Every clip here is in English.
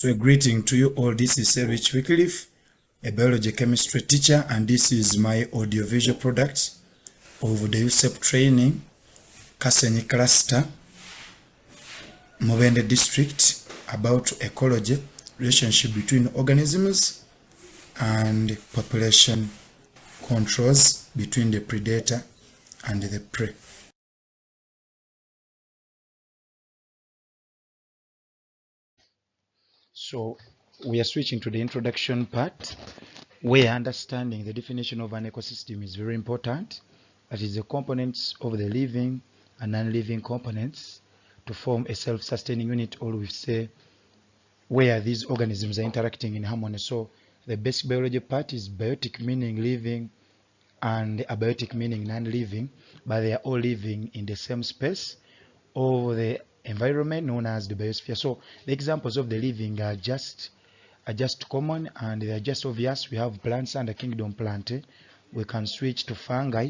So a greeting to you all. This is Rich Wycliffe, a biology chemistry teacher, and this is my audiovisual product of the USEP training, Kasenyi cluster, Mubende district, about ecology, relationship between organisms and population controls between the predator and the prey. So we are switching to the introduction part, where understanding the definition of an ecosystem is very important. That is the components of the living and non-living components to form a self-sustaining unit, or we say where these organisms are interacting in harmony. So the basic biology part is biotic, meaning living, and abiotic, meaning non-living, but they are all living in the same space of the environment known as the biosphere. So the examples of the living are just common, and they are just obvious. We have plants under kingdom plant. We can switch to fungi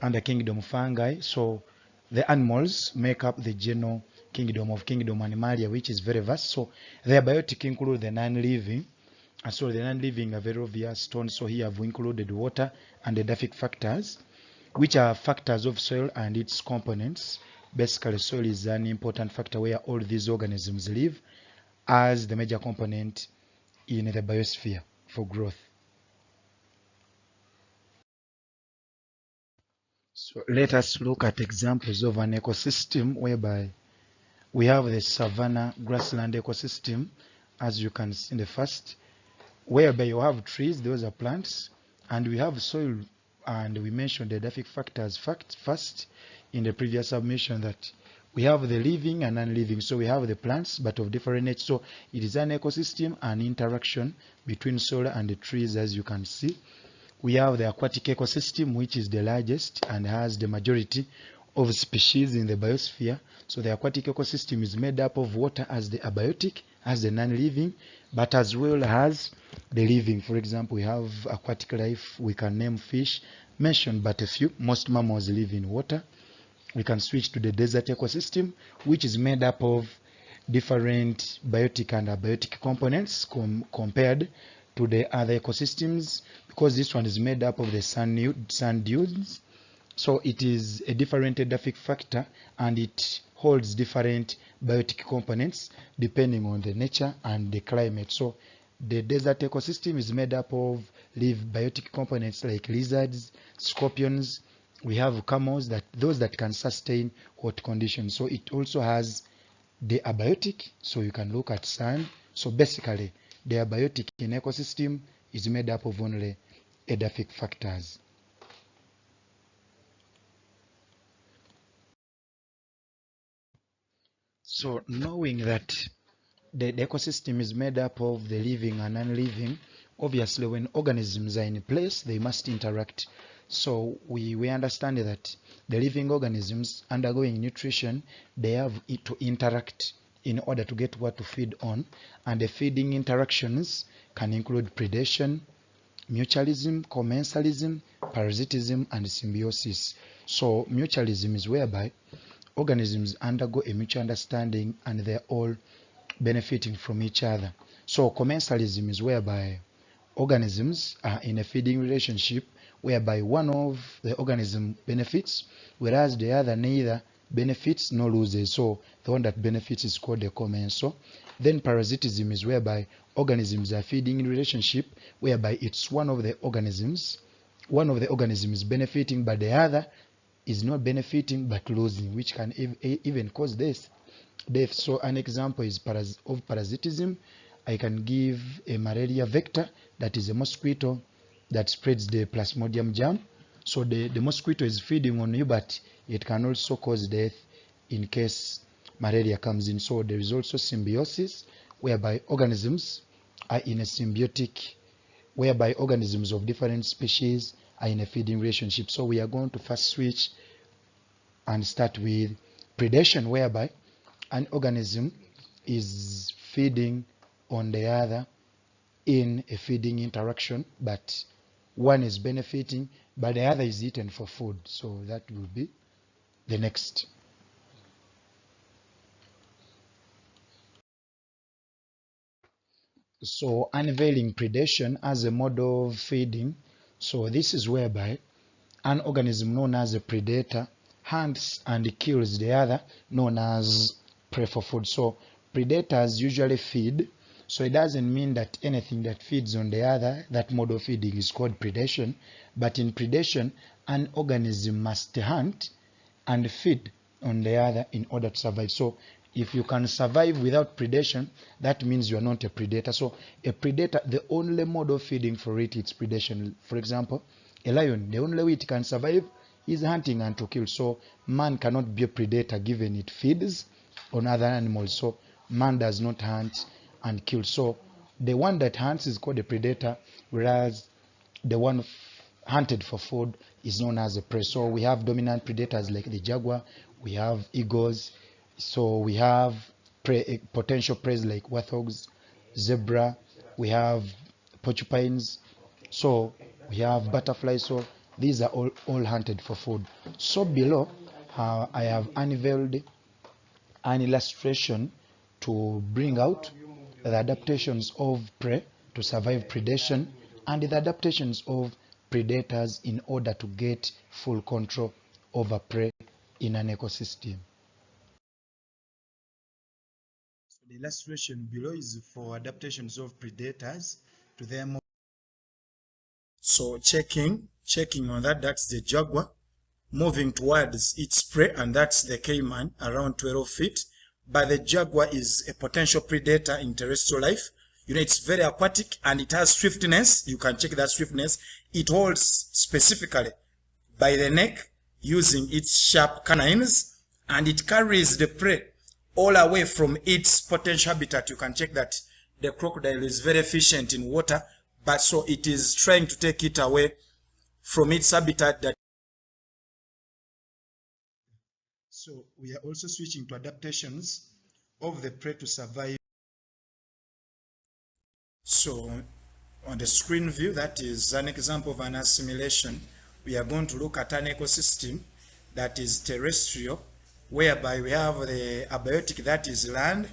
under kingdom fungi. So the animals make up the general kingdom of kingdom Animalia, which is very vast. So the abiotic include the non-living, and so the non-living are very obvious. So here I've included water and the edaphic factors, which are factors of soil and its components. Basically, soil is an important factor where all these organisms live as the major component in the biosphere for growth. So let us look at examples of an ecosystem whereby we have the savanna grassland ecosystem, as you can see in the first, whereby you have trees, those are plants, and we have soil, and we mentioned the edaphic factors first in the previous submission, that we have the living and non-living. So we have the plants, but of different nature. So it is an ecosystem, an interaction between soil and the trees, as you can see. We have the aquatic ecosystem, which is the largest and has the majority of species in the biosphere. So the aquatic ecosystem is made up of water as the abiotic, as the non-living, but as well as the living. For example, we have aquatic life. We can name fish, mention but a few. Most mammals live in water. We can switch to the desert ecosystem, which is made up of different biotic and abiotic components compared to the other ecosystems, because this one is made up of the sand dunes. So it is a different edaphic factor, and it holds different biotic components depending on the nature and the climate. So the desert ecosystem is made up of biotic components like lizards, scorpions. We have camels, those that can sustain hot conditions. So it also has the abiotic, so you can look at sand. So basically, the abiotic in ecosystem is made up of only edaphic factors. So knowing that the ecosystem is made up of the living and non-living, obviously when organisms are in place, they must interact. So we understand that the living organisms undergoing nutrition, they have to interact in order to get what to feed on. And the feeding interactions can include predation, mutualism, commensalism, parasitism, and symbiosis. So mutualism is whereby organisms undergo a mutual understanding and they're all benefiting from each other. So commensalism is whereby organisms are in a feeding relationship whereby one of the organism benefits, whereas the other neither benefits nor loses. So the one that benefits is called a commensal. Then parasitism is whereby organisms are feeding in relationship whereby it's one of the organisms benefiting, but the other is not benefiting but losing, which can even cause death. So an example is of parasitism. I can give a malaria vector, that is a mosquito that spreads the plasmodium germ. So the mosquito is feeding on you, but it can also cause death in case malaria comes in. So there is also symbiosis, whereby organisms are in a symbiotic, whereby organisms of different species are in a feeding relationship. So we are going to first switch and start with predation, whereby an organism is feeding on the other in a feeding interaction, but one is benefiting, but the other is eaten for food. So that will be the next. So unveiling predation as a mode of feeding. So this is whereby an organism known as a predator hunts and kills the other known as prey for food. So predators usually feed, so it doesn't mean that anything that feeds on the other, that mode of feeding is called predation. But in predation, an organism must hunt and feed on the other in order to survive. So if you can survive without predation, that means you are not a predator. So a predator, the only mode of feeding for it is predation. For example, a lion, the only way it can survive is hunting and to kill. So man cannot be a predator given it feeds on other animals. So man does not hunt and kill. So the one that hunts is called a predator, whereas the one hunted for food is known as a prey. So we have dominant predators like the jaguar, we have eagles, so we have potential prey like warthogs, zebra, we have porcupines, so we have butterflies. So these are all hunted for food. So below I have unveiled an illustration to bring out the adaptations of prey to survive predation and the adaptations of predators in order to get full control over prey in an ecosystem. So the illustration below is for adaptations of predators to their mode. So checking on that, that's the jaguar moving towards its prey, and that's the caiman around 12 feet. But the jaguar is a potential predator in terrestrial life. You know, it's very aquatic and it has swiftness. You can check that swiftness. It holds specifically by the neck using its sharp canines, and it carries the prey all away from its potential habitat. You can check that the crocodile is very efficient in water, but so it is trying to take it away from its habitat. So we are also switching to adaptations of the prey to survive. So on the screen view, that is an example of an assimilation. We are going to look at an ecosystem that is terrestrial, whereby we have the abiotic, that is land,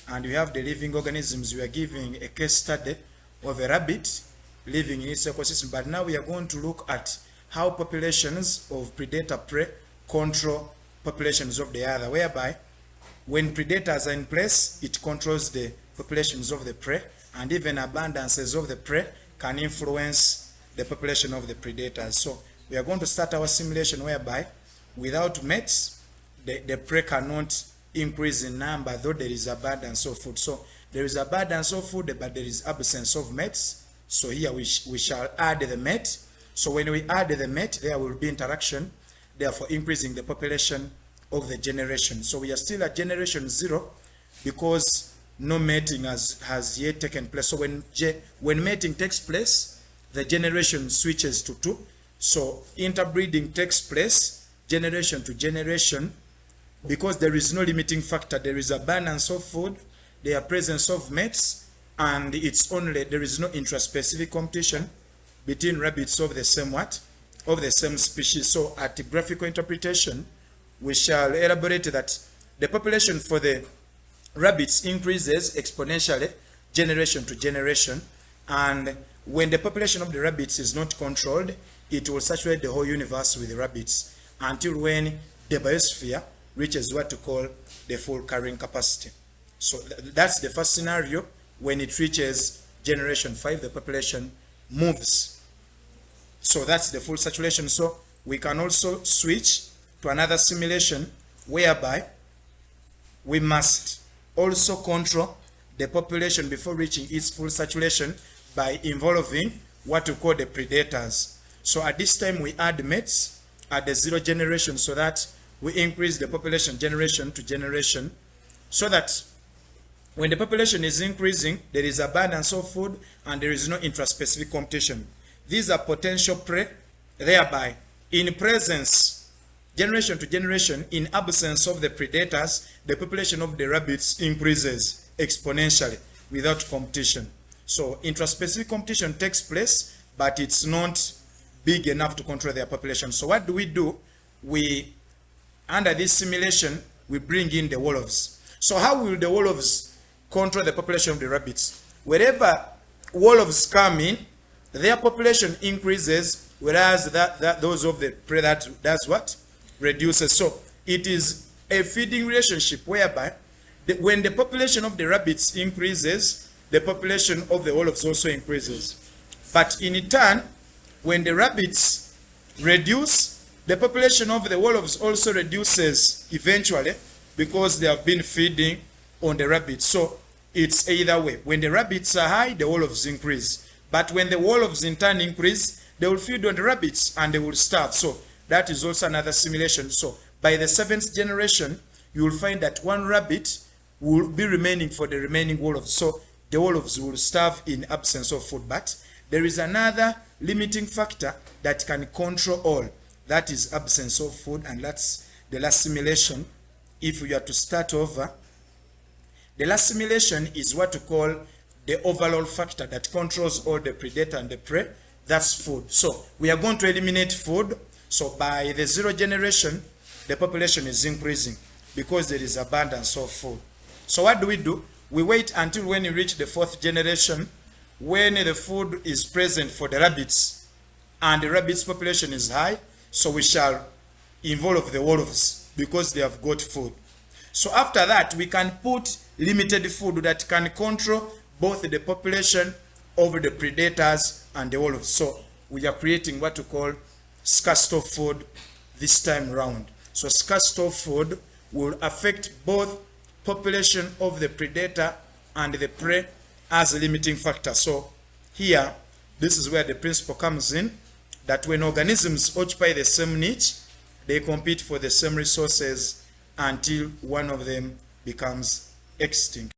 and we have the living organisms. We are giving a case study of a rabbit living in its ecosystem. But now we are going to look at how populations of predator prey control populations of the other, whereby when predators are in place, it controls the populations of the prey, and even abundances of the prey can influence the population of the predators. So we are going to start our simulation whereby without mates, the prey cannot increase in number, though there is abundance of food. So there is abundance of food, but there is absence of mates. So here we shall add the mate. So when we add the mate, there will be interaction, therefore increasing the population of the generation. So we are still at generation 0 because no mating has yet taken place. So when mating takes place, the generation switches to 2. So interbreeding takes place generation to generation because there is no limiting factor. There is abundance of food, there are presence of mates, and it's only there is no intraspecific competition between rabbits of the same of the same species. So at the graphical interpretation, we shall elaborate that the population for the rabbits increases exponentially generation to generation, and when the population of the rabbits is not controlled, it will saturate the whole universe with the rabbits until when the biosphere reaches what to call the full carrying capacity. So that's the first scenario. When it reaches generation 5, the population moves. So that's the full saturation. So we can also switch to another simulation whereby we must also control the population before reaching its full saturation by involving what we call the predators. So at this time we add mates at the 0 generation so that we increase the population generation to generation, so that when the population is increasing, there is abundance of food and there is no intraspecific competition. These are potential prey, thereby in presence, generation to generation, in absence of the predators, the population of the rabbits increases exponentially without competition. So intraspecific competition takes place, but it's not big enough to control their population. So what do? We, under this simulation, we bring in the wolves. So how will the wolves control the population of the rabbits? wherever wolves come in, their population increases, whereas those of the prey, that does what? Reduces. So it is a feeding relationship whereby when the population of the rabbits increases, the population of the wolves also increases. But in turn, when the rabbits reduce, the population of the wolves also reduces eventually, because they have been feeding on the rabbits. So it's either way. When the rabbits are high, the wolves increase. But when the wolves in turn increase, they will feed on the rabbits and they will starve. So that is also another simulation. So by the 7th generation, you will find that one rabbit will be remaining for the remaining wolves. So the wolves will starve in absence of food. But there is another limiting factor that can control all. That is absence of food, and that's the last simulation. If we are to start over, the last simulation is what we call the overall factor that controls all the predator and the prey. That's food. So we are going to eliminate food. So by the 0 generation, the population is increasing because there is abundance of food. So what do? We wait until when you reach the 4th generation, when the food is present for the rabbits and the rabbits population is high, so we shall involve the wolves because they have got food. So after that, we can put limited food that can control both the population of the predators and the wolves. So we are creating what we call scarcity of food this time round. So scarcity of food will affect both population of the predator and the prey as a limiting factor. So here, this is where the principle comes in, that when organisms occupy the same niche, they compete for the same resources until one of them becomes extinct.